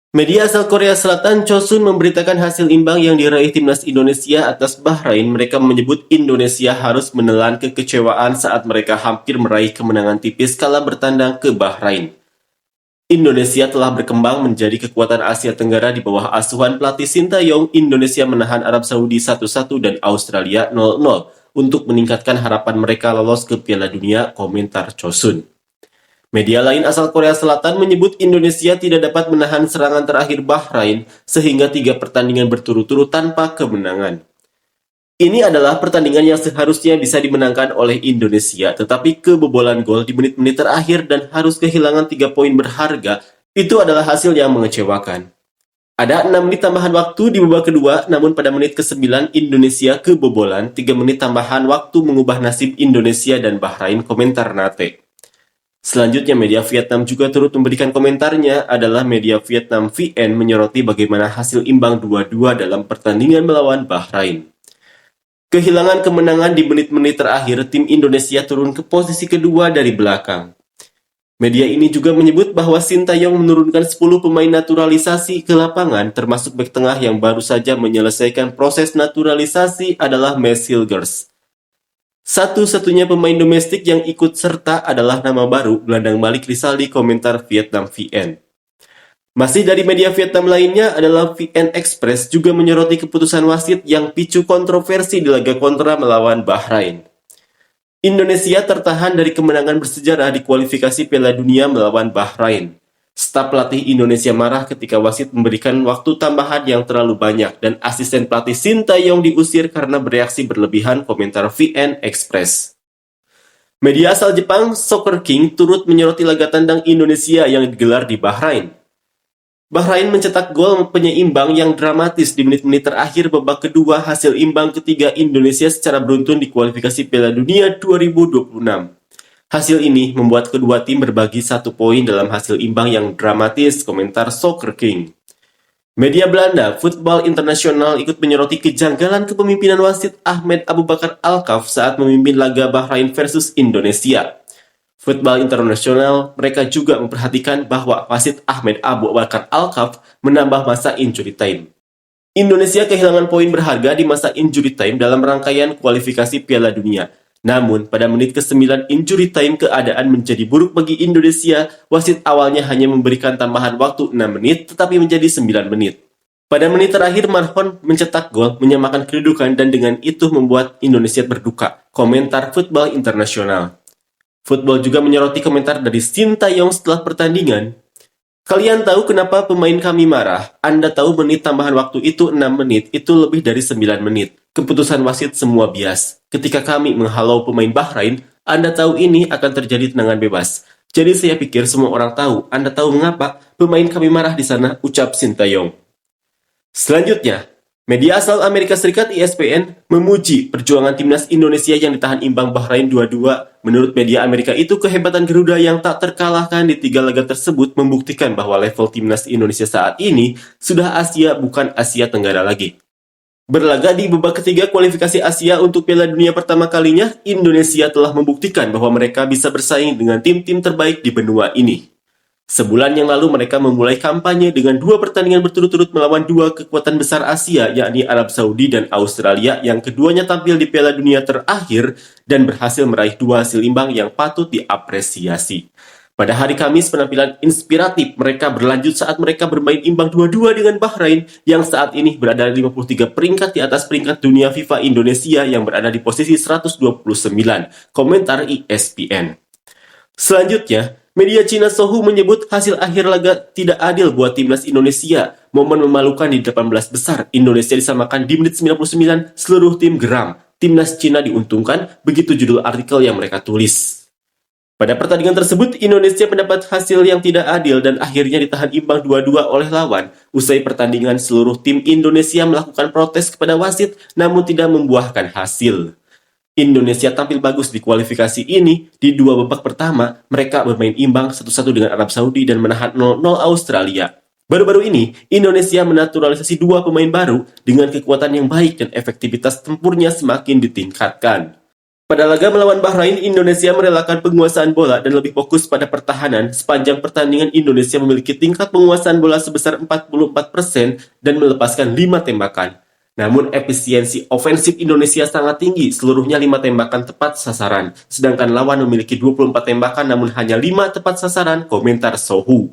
Media asal Korea Selatan Chosun memberitakan hasil imbang yang diraih timnas Indonesia atas Bahrain. Mereka menyebut Indonesia harus menelan kekecewaan saat mereka hampir meraih kemenangan tipis kala bertandang ke Bahrain. Indonesia telah berkembang menjadi kekuatan Asia Tenggara di bawah asuhan pelatih Sintayong. Indonesia menahan Arab Saudi 1-1 dan Australia 0-0 untuk meningkatkan harapan mereka lolos ke Piala Dunia, komentar Chosun. Media lain asal Korea Selatan menyebut Indonesia tidak dapat menahan serangan terakhir Bahrain sehingga 3 pertandingan berturut-turut tanpa kemenangan. Ini adalah pertandingan yang seharusnya bisa dimenangkan oleh Indonesia, tetapi kebobolan gol di menit-menit terakhir dan harus kehilangan 3 poin berharga, itu adalah hasil yang mengecewakan. Ada 6 menit tambahan waktu di babak kedua, namun pada menit ke-9 Indonesia kebobolan, 3 menit tambahan waktu mengubah nasib Indonesia dan Bahrain, komentar Nate. Selanjutnya, media Vietnam juga turut memberikan komentarnya adalah media Vietnam VN menyoroti bagaimana hasil imbang 2-2 dalam pertandingan melawan Bahrain. Kehilangan kemenangan di menit-menit terakhir, tim Indonesia turun ke posisi kedua dari belakang. Media ini juga menyebut bahwa Sintayong menurunkan 10 pemain naturalisasi ke lapangan, termasuk bek tengah yang baru saja menyelesaikan proses naturalisasi adalah Mads Hilgers. Satu-satunya pemain domestik yang ikut serta adalah nama baru gelandang Malik Rizaldi, komentar Vietnam VN. Masih dari media Vietnam lainnya adalah VN Express juga menyoroti keputusan wasit yang picu kontroversi di laga kontra melawan Bahrain. Indonesia tertahan dari kemenangan bersejarah di kualifikasi Piala Dunia melawan Bahrain. Staf pelatih Indonesia marah ketika wasit memberikan waktu tambahan yang terlalu banyak dan asisten pelatih Sintayong diusir karena bereaksi berlebihan, komentar VN Express. Media asal Jepang, Soccer King, turut menyoroti laga tandang Indonesia yang digelar di Bahrain. Bahrain mencetak gol penyeimbang yang dramatis di menit-menit terakhir babak kedua, hasil imbang ketiga Indonesia secara beruntun di kualifikasi Piala Dunia 2026. Hasil ini membuat kedua tim berbagi 1 poin dalam hasil imbang yang dramatis, komentar Soccer King. Media Belanda, Voetbal Internasional, ikut menyoroti kejanggalan kepemimpinan wasit Ahmed Abubakar Alkaf saat memimpin laga Bahrain versus Indonesia. Voetbal Internasional, mereka juga memperhatikan bahwa wasit Ahmed Abubakar Alkaf menambah masa injury time. Indonesia kehilangan poin berharga di masa injury time dalam rangkaian kualifikasi Piala Dunia. Namun, pada menit ke-9 injury time keadaan menjadi buruk bagi Indonesia. Wasit awalnya hanya memberikan tambahan waktu 6 menit, tetapi menjadi 9 menit. Pada menit terakhir, Marhon mencetak gol, menyamakan kedudukan, dan dengan itu membuat Indonesia berduka, komentar Voetbal Internasional. Football juga menyoroti komentar dari Sintayong setelah pertandingan. Kalian tahu kenapa pemain kami marah? Anda tahu menit tambahan waktu itu 6 menit, itu lebih dari 9 menit. Keputusan wasit semua bias. Ketika kami menghalau pemain Bahrain, Anda tahu ini akan terjadi tendangan bebas. Jadi saya pikir semua orang tahu. Anda tahu mengapa pemain kami marah di sana, ucap Sintayong. Selanjutnya, media asal Amerika Serikat ESPN memuji perjuangan timnas Indonesia yang ditahan imbang Bahrain 2-2. Menurut media Amerika itu, kehebatan Garuda yang tak terkalahkan di 3 laga tersebut membuktikan bahwa level timnas Indonesia saat ini sudah Asia, bukan Asia Tenggara lagi. Berlaga di babak ketiga kualifikasi Asia untuk Piala Dunia pertama kalinya, Indonesia telah membuktikan bahwa mereka bisa bersaing dengan tim-tim terbaik di benua ini. Sebulan yang lalu mereka memulai kampanye dengan 2 pertandingan berturut-turut melawan 2 kekuatan besar Asia, yakni Arab Saudi dan Australia, yang keduanya tampil di Piala Dunia terakhir dan berhasil meraih 2 hasil imbang yang patut diapresiasi. Pada hari Kamis, penampilan inspiratif mereka berlanjut saat mereka bermain imbang 2-2 dengan Bahrain yang saat ini berada di 53 peringkat di atas peringkat dunia FIFA Indonesia yang berada di posisi 129, komentar ESPN. Selanjutnya, media Cina Sohu menyebut hasil akhir laga tidak adil buat timnas Indonesia. Momen memalukan di 18 besar, Indonesia disamakan di menit 99, seluruh tim geram. Timnas Cina diuntungkan, begitu judul artikel yang mereka tulis. Pada pertandingan tersebut, Indonesia mendapat hasil yang tidak adil dan akhirnya ditahan imbang 2-2 oleh lawan. Usai pertandingan, seluruh tim Indonesia melakukan protes kepada wasit, namun tidak membuahkan hasil. Indonesia tampil bagus di kualifikasi ini. Di 2 babak pertama, mereka bermain imbang 1-1 dengan Arab Saudi dan menahan 0-0 Australia. Baru-baru ini, Indonesia menaturalisasi 2 pemain baru dengan kekuatan yang baik dan efektivitas tempurnya semakin ditingkatkan. Pada laga melawan Bahrain, Indonesia merelakan penguasaan bola dan lebih fokus pada pertahanan. Sepanjang pertandingan, Indonesia memiliki tingkat penguasaan bola sebesar 44% dan melepaskan 5 tembakan. Namun efisiensi ofensif Indonesia sangat tinggi, seluruhnya 5 tembakan tepat sasaran. Sedangkan lawan memiliki 24 tembakan namun hanya 5 tepat sasaran, komentar Sohu.